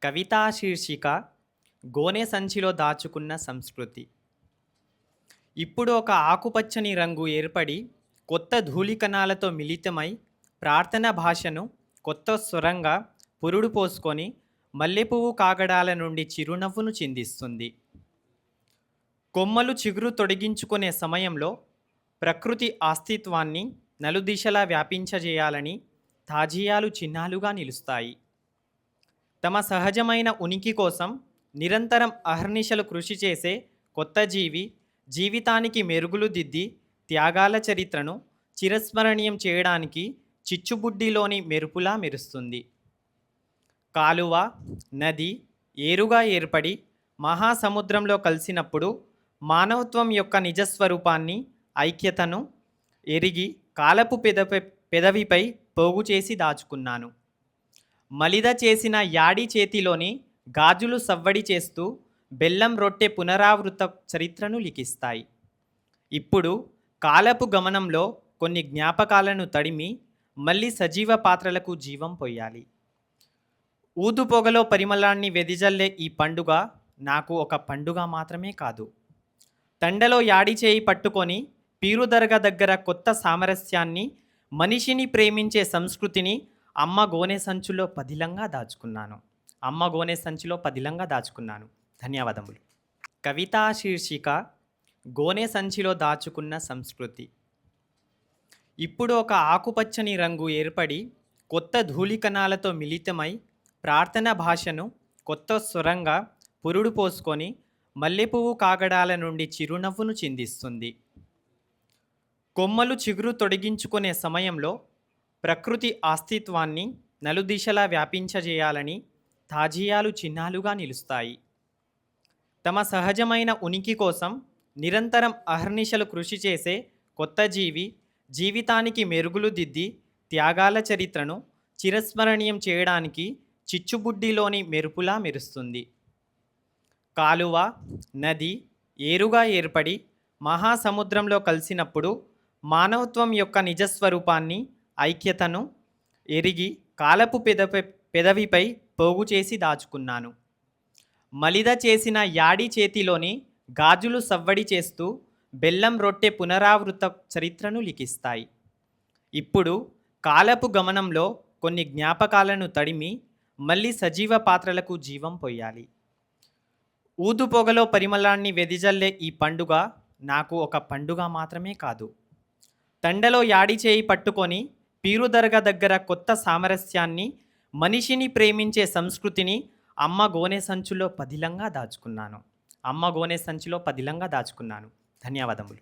కవితా శీర్షిక గోనె సంచిలో దాచుకున్న సంస్కృతి. ఇప్పుడు ఒక ఆకుపచ్చని రంగు ఏర్పడి కొత్త ధూళికణాలతో మిళితమై ప్రార్థన భాషను కొత్త స్వరంగా పురుడు పోసుకొని మల్లెపువ్వు కాగడాల నుండి చిరునవ్వును చిందిస్తుంది. కొమ్మలు చిగురు తొడిగించుకునే సమయంలో ప్రకృతి అస్తిత్వాన్ని నలుదిశలా వ్యాపించజేయాలని తాజియాలు చిహ్నాలుగా నిలుస్తాయి. తమ సహజమైన ఉనికి కోసం నిరంతరం అహర్నిశలు కృషి చేసే కొత్త జీవి జీవితానికి మెరుగులు దిద్ది త్యాగాల చరిత్రను చిరస్మరణీయం చేయడానికి చిచ్చుబుడ్డిలోని మెరుపులా మెరుస్తుంది. కాలువ, నది ఏరుగా ఏర్పడి మహాసముద్రంలో కలిసినప్పుడు మానవత్వం యొక్క నిజస్వరూపాన్ని, ఐక్యతను ఎరిగి కాలపు పెదవిపై పోగు చేసి దాచుకున్నాను. మలిద చేసిన యాడి చేతిలోని గాజులు సవ్వడి చేస్తూ బెల్లం రొట్టె పునరావృత చరిత్రను లిఖిస్తాయి. ఇప్పుడు కాలపు గమనంలో కొన్ని జ్ఞాపకాలను తడిమి మళ్ళీ సజీవ పాత్రలకు జీవం పొయ్యాలి. ఊదు పొగలో పరిమళాన్ని వెదిజల్లే ఈ పండుగ నాకు ఒక పండుగ మాత్రమే కాదు. తండలో యాడి చేయి పట్టుకొని పీరుదర్గా దగ్గర కొత్త సామరస్యాన్ని, మనిషిని ప్రేమించే సంస్కృతిని అమ్మ గోనె సంచులో పదిలంగా దాచుకున్నాను. ధన్యవాదములు. కవితా శీర్షిక గోనె సంచిలో దాచుకున్న సంస్కృతి. ఇప్పుడు ఒక ఆకుపచ్చని రంగు ఏర్పడి కొత్త ధూళికణాలతో మిళితమై ప్రార్థన భాషను కొత్త స్వరంగా పురుడు పోసుకొని మల్లెపువ్వు కాగడాల నుండి చిరునవ్వును చిందిస్తుంది. కొమ్మలు చిగురు తొడిగించుకునే సమయంలో ప్రకృతి అస్తిత్వాన్ని నలుదిశలా వ్యాపించజేయాలని తాజియాలు చిహ్నాలుగా నిలుస్తాయి. తమ సహజమైన ఉనికి కోసం నిరంతరం అహర్నిశలు కృషి చేసే కొత్త జీవి జీవితానికి మెరుగులు దిద్ది త్యాగాల చరిత్రను చిరస్మరణీయం చేయడానికి చిచ్చుబుడ్డిలోని మెరుపులా మెరుస్తుంది. కాలువ, నది ఏరుగా ఏర్పడి మహాసముద్రంలో కలిసినప్పుడు మానవత్వం యొక్క నిజస్వరూపాన్ని, ఐక్యతను ఎరిగి కాలపు పెదవిపై పోగు చేసి దాచుకున్నాను. మలిద చేసిన యాడి చేతిలోని గాజులు సవ్వడి చేస్తూ బెల్లం రొట్టె పునరావృత చరిత్రను లిఖిస్తాయి. ఇప్పుడు కాలపు గమనంలో కొన్ని జ్ఞాపకాలను తడిమి మళ్ళీ సజీవ పాత్రలకు జీవం పొయ్యాలి. ఊదు పొగలో పరిమళాన్ని వెదిజల్లే ఈ పండుగ నాకు ఒక పండుగ మాత్రమే కాదు. తండలో యాడి చేయి పట్టుకొని పీరుదర్గా దగ్గర కొత్త సామరస్యాన్ని, మనిషిని ప్రేమించే సంస్కృతిని అమ్మ గోనె సంచులో పదిలంగా దాచుకున్నాను. ధన్యవాదములు.